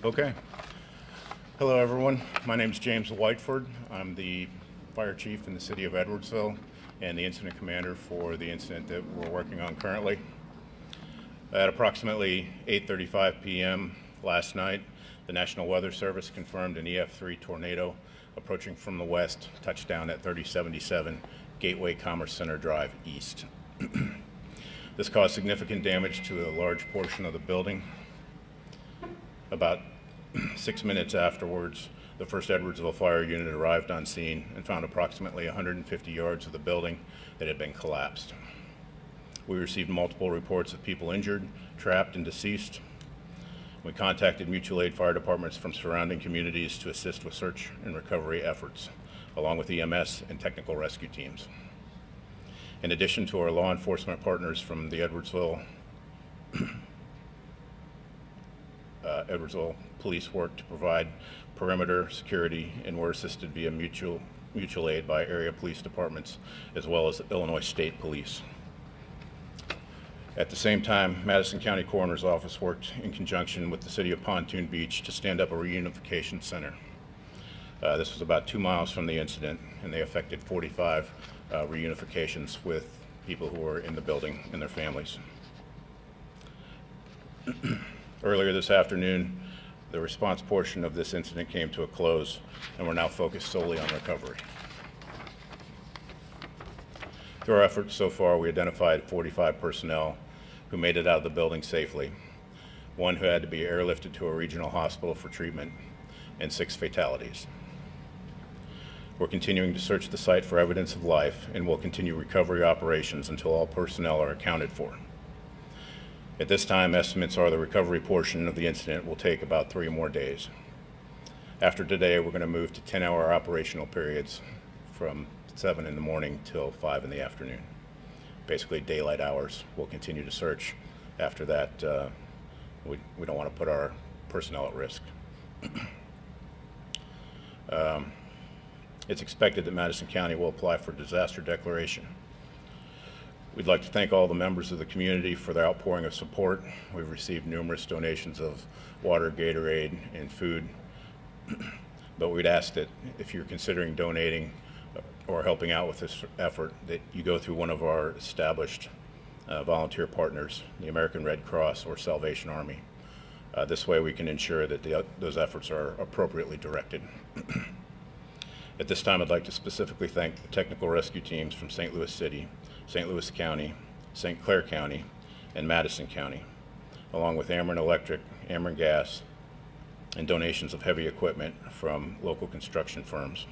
Okay. Hello, everyone. My name is James Whiteford. I'm the fire chief in the city of Edwardsville and the incident commander for the incident that we're working on currently. At approximately 8:35 p.m. last night, the National Weather Service confirmed an EF3 tornado approaching from the west, touchdown at 3077 Gateway Commerce Center Drive East. This caused significant damage to a large portion of the building. About 6 minutes afterwards, the 1st Edwardsville Fire Unit arrived on scene and found approximately 150 yards of the building that had been collapsed. We received multiple reports of people injured, trapped, and deceased. We contacted mutual aid fire departments from surrounding communities to assist with search and recovery efforts, along with EMS and technical rescue teams. In addition to our law enforcement partners from the Edwardsville Police worked to provide perimeter security and were assisted via mutual aid by area police departments as well as Illinois State Police. At the same time, Madison County Coroner's Office worked in conjunction with the City of Pontoon Beach to stand up a reunification center. This was about 2 miles from the incident, and they effected 45 reunifications with people who were in the building and their families. Earlier this afternoon, the response portion of this incident came to a close, and we're now focused solely on recovery. Through our efforts so far, we identified 45 personnel who made it out of the building safely, 1 who had to be airlifted to a regional hospital for treatment, and 6 fatalities. We're continuing to search the site for evidence of life, and will continue recovery operations until all personnel are accounted for. At this time, estimates are the recovery portion of the incident will take about 3 more days. After today, we're going to move to 10-hour operational periods from 7 in the morning till 5 in the afternoon. Basically daylight hours. We'll continue to search. After that, we don't want to put our personnel at risk. It's expected that Madison County will apply for disaster declaration. We'd like to thank all the members of the community for their outpouring of support. We've received numerous donations of water, Gatorade, and food. But we'd ask that if you're considering donating or helping out with this effort, that you go through one of our established volunteer partners, the American Red Cross or Salvation Army. This way we can ensure that those efforts are appropriately directed. At this time, I'd like to specifically thank the technical rescue teams from St. Louis City, St. Louis County, St. Clair County, and Madison County, along with Ameren Electric, Ameren Gas, and donations of heavy equipment from local construction firms.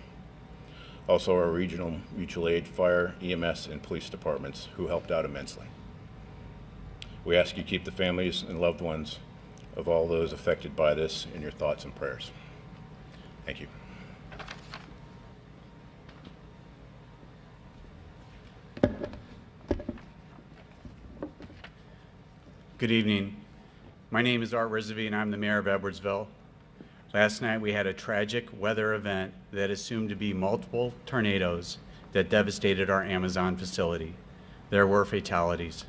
Also our regional mutual aid, fire, EMS, and police departments who helped out immensely. We ask you keep the families and loved ones of all those affected by this in your thoughts and prayers. Thank you. Good evening. My name is Art Rizvi, and I'm the mayor of Edwardsville. Last night we had a tragic weather event that assumed to be multiple tornadoes that devastated our Amazon facility. There were fatalities.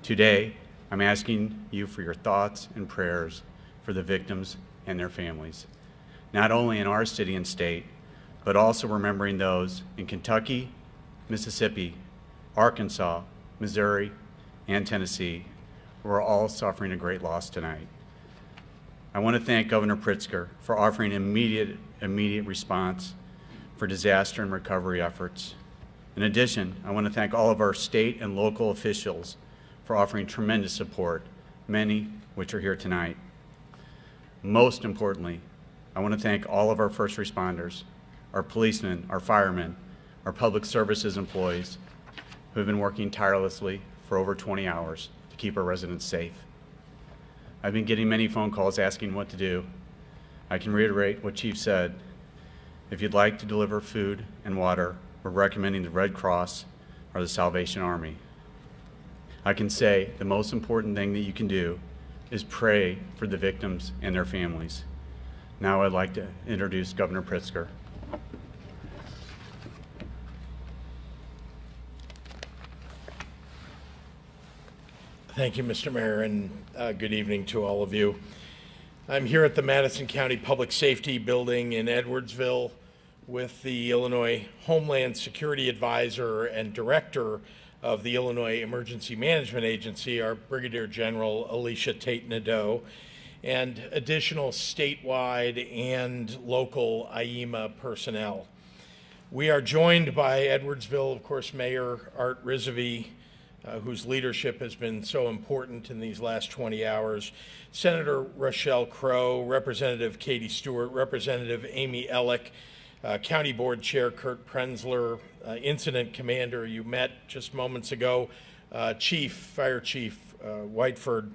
Today, I'm asking you for your thoughts and prayers for the victims and their families, not only in our city and state, but also remembering those in Kentucky, Mississippi, Arkansas, Missouri, and Tennessee, who are all suffering a great loss tonight. I want to thank Governor Pritzker for offering immediate response for disaster and recovery efforts. In addition, I want to thank all of our state and local officials for offering tremendous support, many which are here tonight. Most importantly, I want to thank all of our first responders, our policemen, our firemen, our public services employees who have been working tirelessly for over 20 hours to keep our residents safe. I've been getting many phone calls asking what to do. I can reiterate what Chief said. If you'd like to deliver food and water, we're recommending the Red Cross or the Salvation Army. I can say the most important thing that you can do is pray for the victims and their families. Now I'd like to introduce Governor Pritzker. Thank you, Mr. Mayor, and good evening to all of you. I'm here at the Madison County Public Safety Building in Edwardsville with the Illinois Homeland Security Advisor and Director of the Illinois Emergency Management Agency, our Brigadier General Alicia Tate Nadeau, and additional statewide and local IEMA personnel. We are joined by Edwardsville, of course, Mayor Art Rizvi, whose leadership has been so important in these last 20 hours, Senator Rochelle Crow, Representative Katie Stewart, Representative Amy Ellick, County Board Chair Kurt Prenzler, Incident Commander you met just moments ago, Fire Chief Whiteford,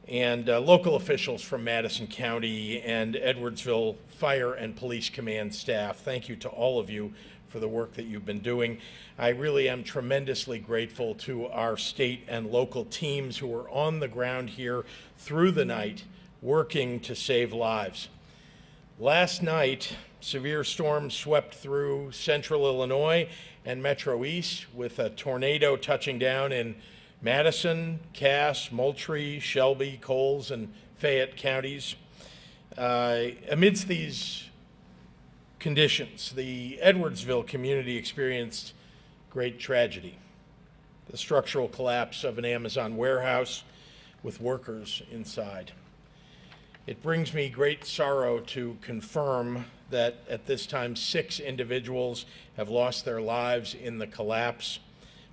and local officials from Madison County and Edwardsville Fire and Police Command staff. Thank you to all of you for the work that you've been doing. I really am tremendously grateful to our state and local teams who are on the ground here through the night working to save lives. Last night, severe storms swept through central Illinois and Metro East with a tornado touching down in Madison, Cass, Moultrie, Shelby, Coles, and Fayette counties. Amidst these conditions, the Edwardsville community experienced great tragedy. The structural collapse of an Amazon warehouse with workers inside. It brings me great sorrow to confirm that at this time 6 individuals have lost their lives in the collapse,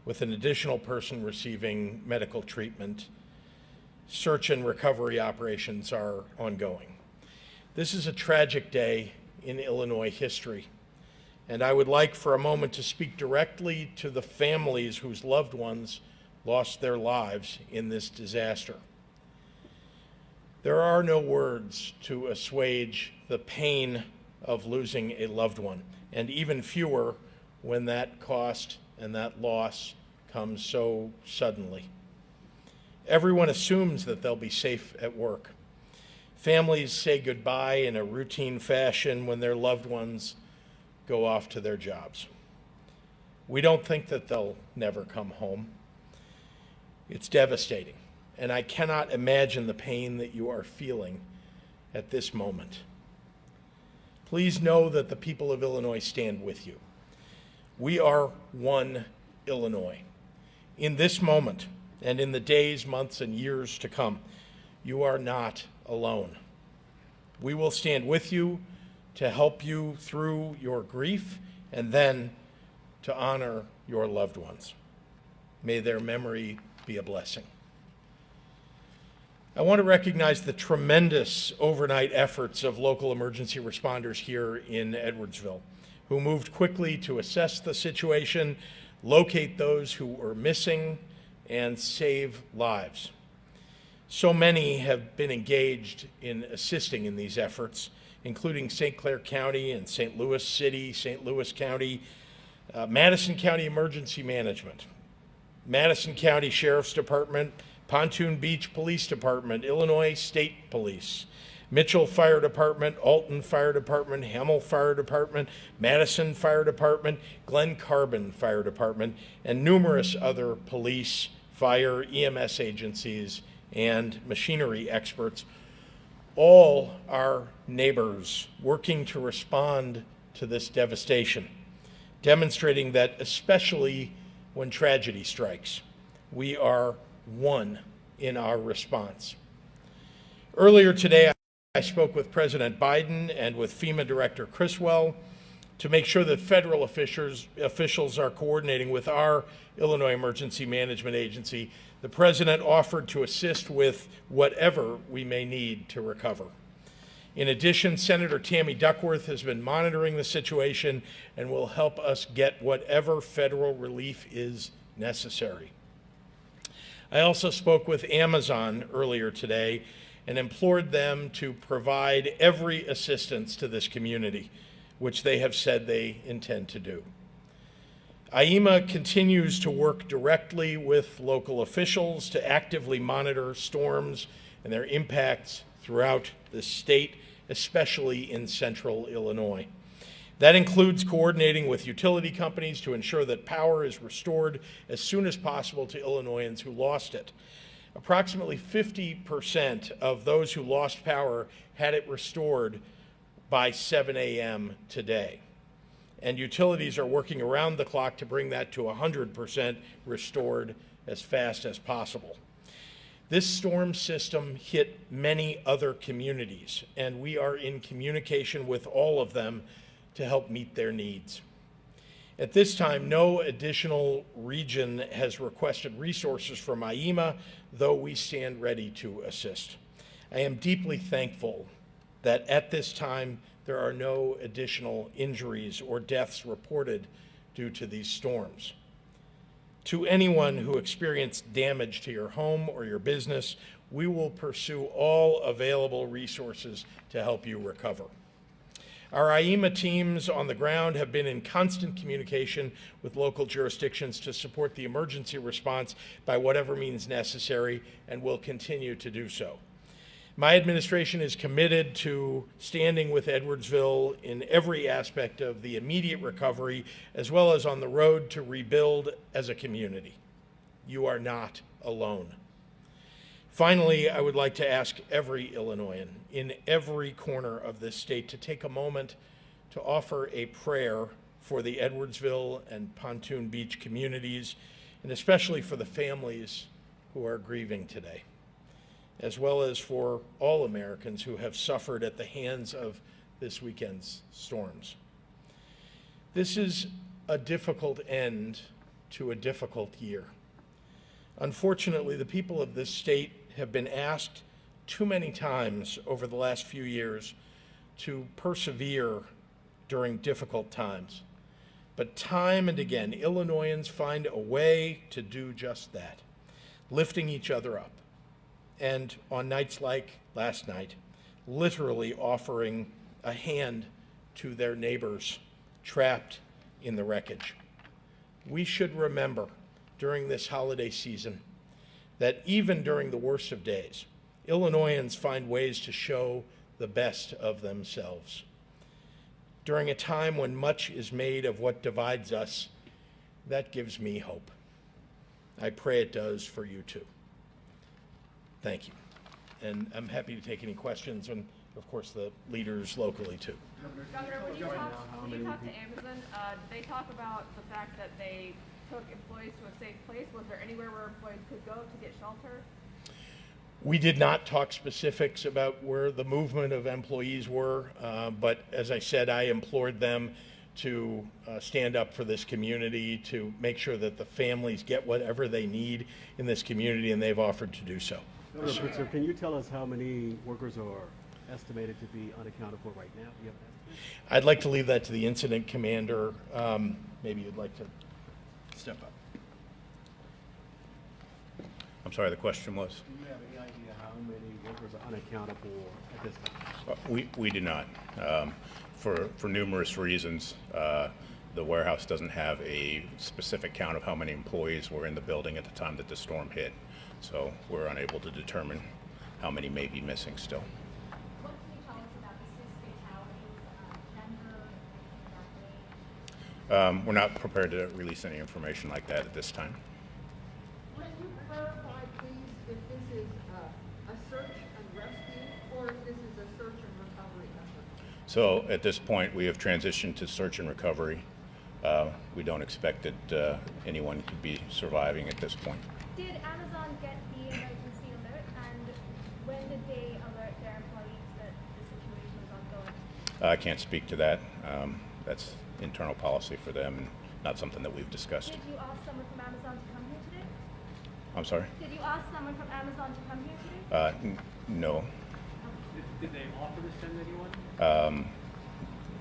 with an additional person receiving medical treatment. Search and recovery operations are ongoing. This is a tragic day in Illinois history, and I would like for a moment to speak directly to the families whose loved ones lost their lives in this disaster. There are no words to assuage the pain of losing a loved one, and even fewer when that cost and that loss comes so suddenly. Everyone assumes that they'll be safe at work. Families say goodbye in a routine fashion when their loved ones go off to their jobs. We don't think that they'll never come home. It's devastating, and I cannot imagine the pain that you are feeling at this moment. Please know that the people of Illinois stand with you. We are one Illinois. In this moment, and in the days, months, and years to come, you are not alone. We will stand with you to help you through your grief and then to honor your loved ones. May their memory be a blessing. I want to recognize the tremendous overnight efforts of local emergency responders here in Edwardsville, who moved quickly to assess the situation, locate those who were missing, and save lives. So many have been engaged in assisting in these efforts, including St. Clair County and St. Louis City, St. Louis County, Madison County Emergency Management, Madison County Sheriff's Department, Pontoon Beach Police Department, Illinois State Police, Mitchell Fire Department, Alton Fire Department, Hamel Fire Department, Madison Fire Department, Glen Carbon Fire Department, and numerous other police, fire, EMS agencies, and machinery experts. All are neighbors working to respond to this devastation, demonstrating that especially when tragedy strikes, we are one in our response. Earlier today, I spoke with President Biden and with FEMA Director Criswell to make sure that federal officials are coordinating with our Illinois Emergency Management Agency. The President offered to assist with whatever we may need to recover. In addition, Senator Tammy Duckworth has been monitoring the situation and will help us get whatever federal relief is necessary. I also spoke with Amazon earlier today and implored them to provide every assistance to this community, which they have said they intend to do. IEMA continues to work directly with local officials to actively monitor storms and their impacts throughout the state, especially in central Illinois. That includes coordinating with utility companies to ensure that power is restored as soon as possible to Illinoisans who lost it. Approximately 50% of those who lost power had it restored by 7 a.m. today. And utilities are working around the clock to bring that to 100% restored as fast as possible. This storm system hit many other communities, and we are in communication with all of them to help meet their needs. At this time, no additional region has requested resources from IEMA, though we stand ready to assist. I am deeply thankful that at this time there are no additional injuries or deaths reported due to these storms. To anyone who experienced damage to your home or your business, we will pursue all available resources to help you recover. Our IEMA teams on the ground have been in constant communication with local jurisdictions to support the emergency response by whatever means necessary, and will continue to do so. My administration is committed to standing with Edwardsville in every aspect of the immediate recovery, as well as on the road to rebuild as a community. You are not alone. Finally, I would like to ask every Illinoisan in every corner of this state to take a moment to offer a prayer for the Edwardsville and Pontoon Beach communities, and especially for the families who are grieving today, as well as for all Americans who have suffered at the hands of this weekend's storms. This is a difficult end to a difficult year. Unfortunately, the people of this state have been asked too many times over the last few years to persevere during difficult times. But time and again, Illinoisans find a way to do just that, lifting each other up. And on nights like last night, literally offering a hand to their neighbors trapped in the wreckage. We should remember during this holiday season that even during the worst of days, Illinoisans find ways to show the best of themselves. During a time when much is made of what divides us, that gives me hope. I pray it does for you too. Thank you. And I'm happy to take any questions, and of course the leaders locally too. Governor, when you talk to Amazon, did they talk about the fact that they took employees to a safe place? Was there anywhere where employees could go to get shelter? We did not talk specifics about where the movement of employees were, but as I said, I implored them to stand up for this community, to make sure that the families get whatever they need in this community, and they've offered to do so. Governor Pritzker, can you tell us how many workers are estimated to be unaccounted for right now? Do you have an estimate? I'd like to leave that to the incident commander. Maybe you'd like to step up. I'm sorry, the question was? Do you have any idea how many workers are unaccounted for at this time? We do not. For numerous reasons, the warehouse doesn't have a specific count of how many employees were in the building at the time that the storm hit. So we're unable to determine how many may be missing still. What can you tell us about the 6 fatalities, gender, that way? We're not prepared to release any information like that at this time. Can you clarify, please, if this is a search and rescue, or if this is a search and recovery effort? So at this point, we have transitioned to search and recovery. We don't expect that anyone could be surviving at this point. Did Amazon get the emergency alert, and when did they alert their employees that the situation was ongoing? I can't speak to that. That's internal policy for them and not something that we've discussed. Did you ask someone from Amazon to come here today? I'm sorry? Did you ask someone from Amazon to come here today? No, Did they offer to send anyone?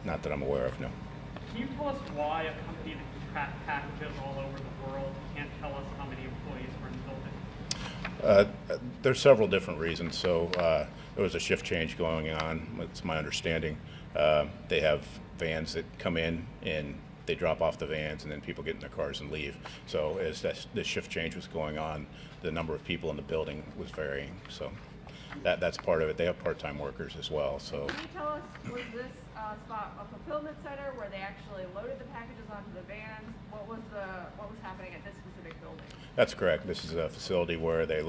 not that I'm aware of, no. Can you tell us why a company that can track packages all over the world can't tell us how many employees were in the building? There's several different reasons. So there was a shift change going on. It's my understanding. They have vans that come in and they drop off the vans, and then people get in their cars and leave. So as this shift change was going on, the number of people in the building was varying. So that's part of it. They have part-time workers as well, so. Can you tell us, was this spot a fulfillment center where they actually loaded the packages onto the vans? What was happening at this specific building? That's correct. This is a facility where they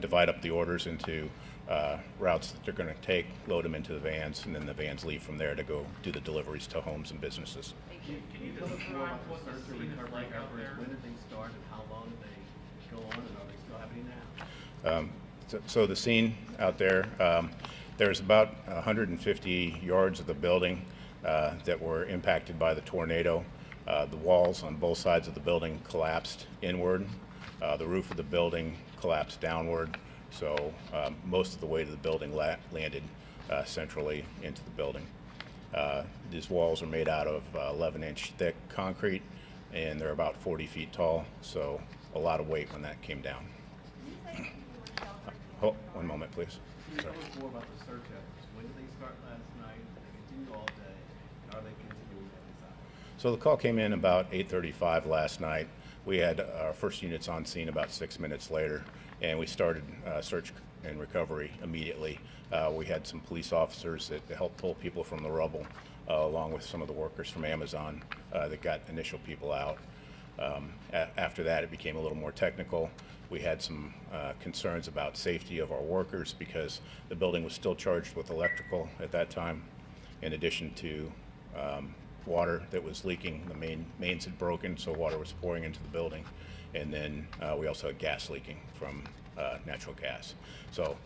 divide up the orders into routes that they're going to take, load them into the vans, and then the vans leave from there to go do the deliveries to homes and businesses. Can you Tell us more describe about what the the search and scene is recovery like out efforts. there? When did they start and how long did they go on and are they still happening now? So the scene out there, there's about 150 yards of the building that were impacted by the tornado. The walls on both sides of the building collapsed inward. The roof of the building collapsed downward. So most of the weight of the building landed centrally into the building. These walls are made out of 11-inch thick concrete, and they're about 40 feet tall. So a lot of weight when that came down. Hold, one moment, please. Can you tell us more about the search efforts? When did they start last night? Did they continue all day? And are they continuing at this hour? So the call came in about 8:35 last night. We had our first units on scene about 6 minutes later, and we started search and recovery immediately. We had some police officers that helped pull people from the rubble, along with some of the workers from Amazon that got initial people out. After that, it became a little more technical. We had some concerns about safety of our workers because the building was still charged with electrical at that time, in addition to water that was leaking. The mains had broken, so water was pouring into the building. And then we also had gas leaking from natural gas. So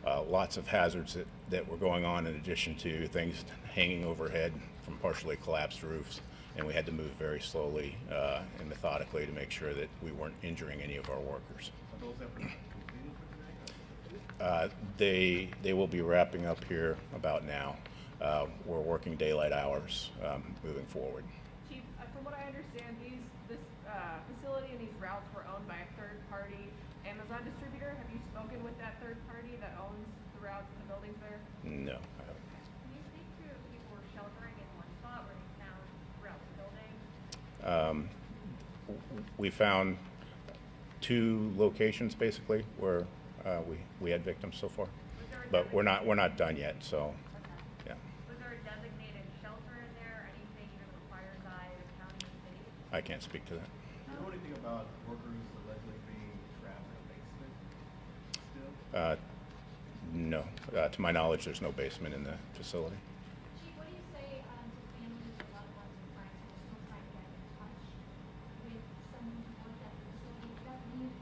lots of hazards that were going on, in addition to things hanging overhead from partially collapsed roofs. And we had to move very slowly and methodically to make sure that we weren't injuring any of our workers. Are those efforts completed for today? They will be wrapping up here about now. We're working daylight hours moving forward. Chief, from what I understand, this facility and these routes were owned by a third-party Amazon distributor. Have you spoken with that third party that owns the routes and the buildings there? No, I haven't. Can you speak to if people were sheltering in one spot or they found throughout the building? We found 2 locations basically where we had victims so far, but we're not done yet. So, yeah. Was there a designated shelter in there, or anything even required by the county or city? I can't speak to that. Do you know anything about workers allegedly being trapped in a basement still? No, to my knowledge, there's no basement in the facility. Chief, what do you say to families or loved ones and friends who are still trying to get in touch with someone who worked at the facility? That means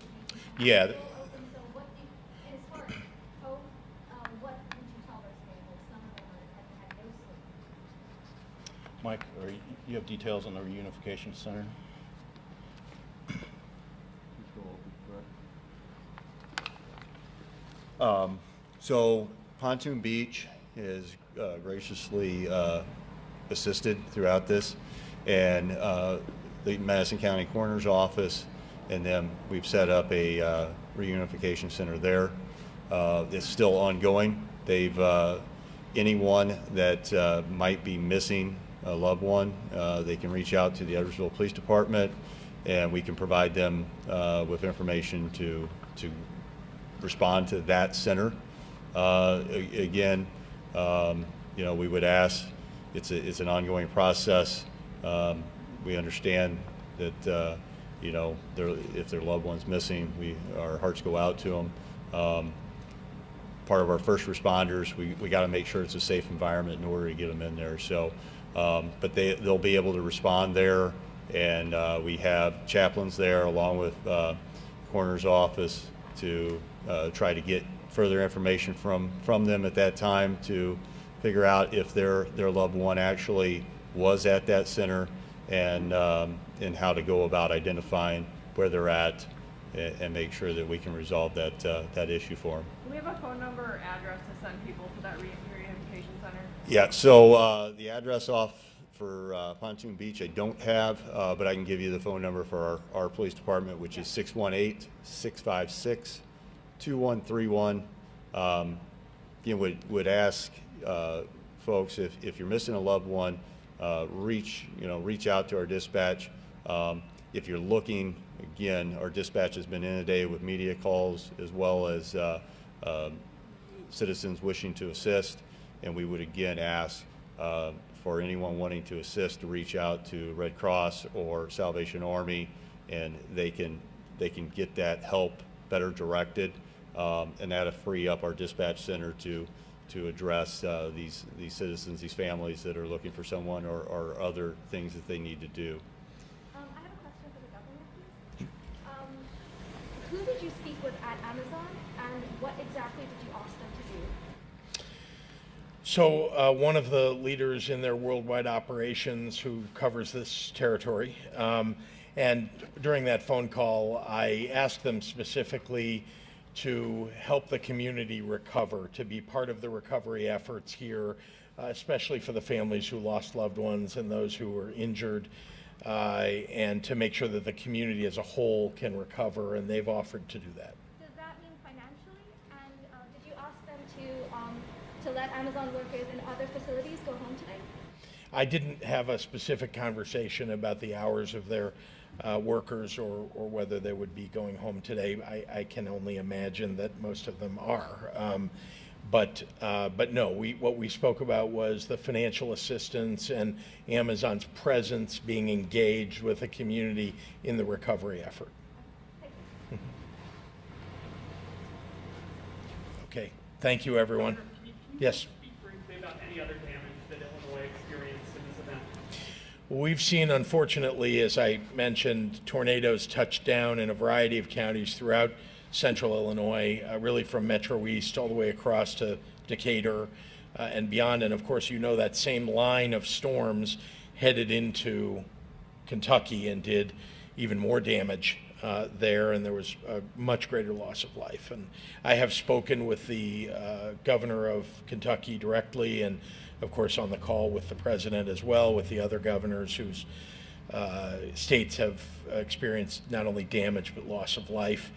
Yeah. still open, so what do you, and as far as hope, what would you tell those families? Some of them have had no sleep. Mike, you have details on the reunification center? So Pontoon Beach has graciously assisted throughout this, and the Madison County Coroner's Office, and then we've set up a reunification center there. It's still ongoing. They've anyone that might be missing a loved one, they can reach out to the Edwardsville Police Department, and we can provide them with information to respond to that center. Again, we would ask, it's an ongoing process. We understand that, if their loved one's missing, our hearts go out to them. Part of our first responders, we got to make sure it's a safe environment in order to get them in there. So, but they'll be able to respond there, and we have chaplains there along with coroner's office to try to get further information from them at that time to figure out if their loved one actually was at that center, and how to go about identifying where they're at, and make sure that we can resolve that issue for them. Do we have a phone number or address to send people to that reunification center? Yeah, so the address off for Pontoon Beach I don't have, but I can give you the phone number for our police department, which is 618-656-2131. Again, would ask folks, if you're missing a loved one, reach out to our dispatch. If you're looking, again, our dispatch has been inundated with media calls as well as citizens wishing to assist, and we would again ask for anyone wanting to assist to reach out to Red Cross or Salvation Army, and they can get that help better directed, and that'll free up our dispatch center to address these citizens, these families that are looking for someone or other things that they need to do. I have a question for the governor, please. Who did you speak with at Amazon, and what exactly did you ask them to do? So one of the leaders in their worldwide operations who covers this territory, and during that phone call, I asked them specifically to help the community recover, to be part of the recovery efforts here, especially for the families who lost loved ones and those who were injured, and to make sure that the community as a whole can recover, and they've offered to do that. Does that mean financially? And did you ask them to let Amazon workers in other facilities go home today? I didn't have a specific conversation about the hours of their workers or whether they would be going home today. I can only imagine that most of them are. But no, what we spoke about was the financial assistance and Amazon's presence, being engaged with the community in the recovery effort. Okay, thank you, everyone. Can you Yes. speak briefly about any other damage that Illinois experienced in this event? We've seen, unfortunately, as I mentioned, tornadoes touch down in a variety of counties throughout central Illinois, really from Metro East all the way across to Decatur and beyond. And of course, you know that same line of storms headed into Kentucky and did even more damage there, and there was a much greater loss of life. And I have spoken with the governor of Kentucky directly, and of course on the call with the president as well, with the other governors whose states have experienced not only damage but loss of life.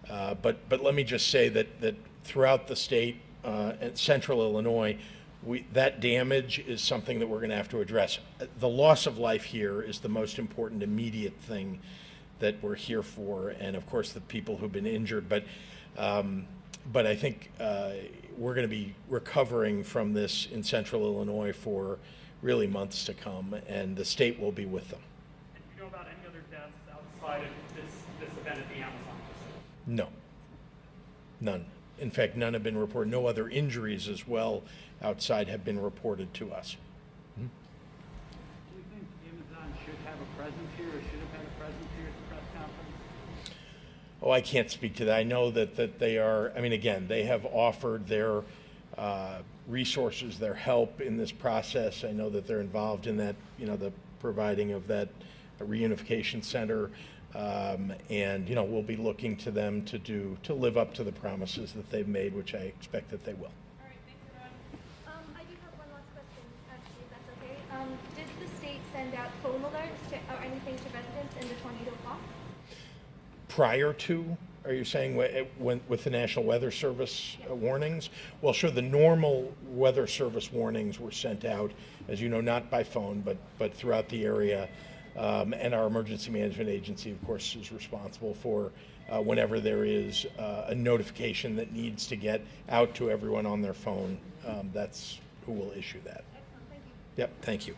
But let me just say that throughout the state and central Illinois, that damage is something that we're going to have to address. The loss of life here is the most important immediate thing that we're here for, and of course the people who've been injured. But I think we're going to be recovering from this in central Illinois for really months to come, and the state will be with them. And do you know about any other deaths outside of this event at the Amazon facility? No, none. In fact, none have been reported. No other injuries as well outside have been reported to us. Do you think Amazon should have a presence here, or should have had a presence here at the press conference? Oh, I can't speak to that. I know that they are, I mean, again, they have offered their resources, their help in this process. I know that they're involved in that, the providing of that reunification center. And, we'll be looking to them to live up to the promises that they've made, which I expect that they will. All right, thanks, everyone. I do have one last question, actually, if that's okay. Did the state send out phone alerts or anything to residents in the tornado path? Prior to, are you saying with the National Weather Service warnings? Well, sure, the normal Weather Service warnings were sent out, as you know, not by phone, but throughout the area. And our emergency management agency, of course, is responsible for whenever there is a notification that needs to get out to everyone on their phone. That's who will issue that. Excellent, thank you. Yep, thank you.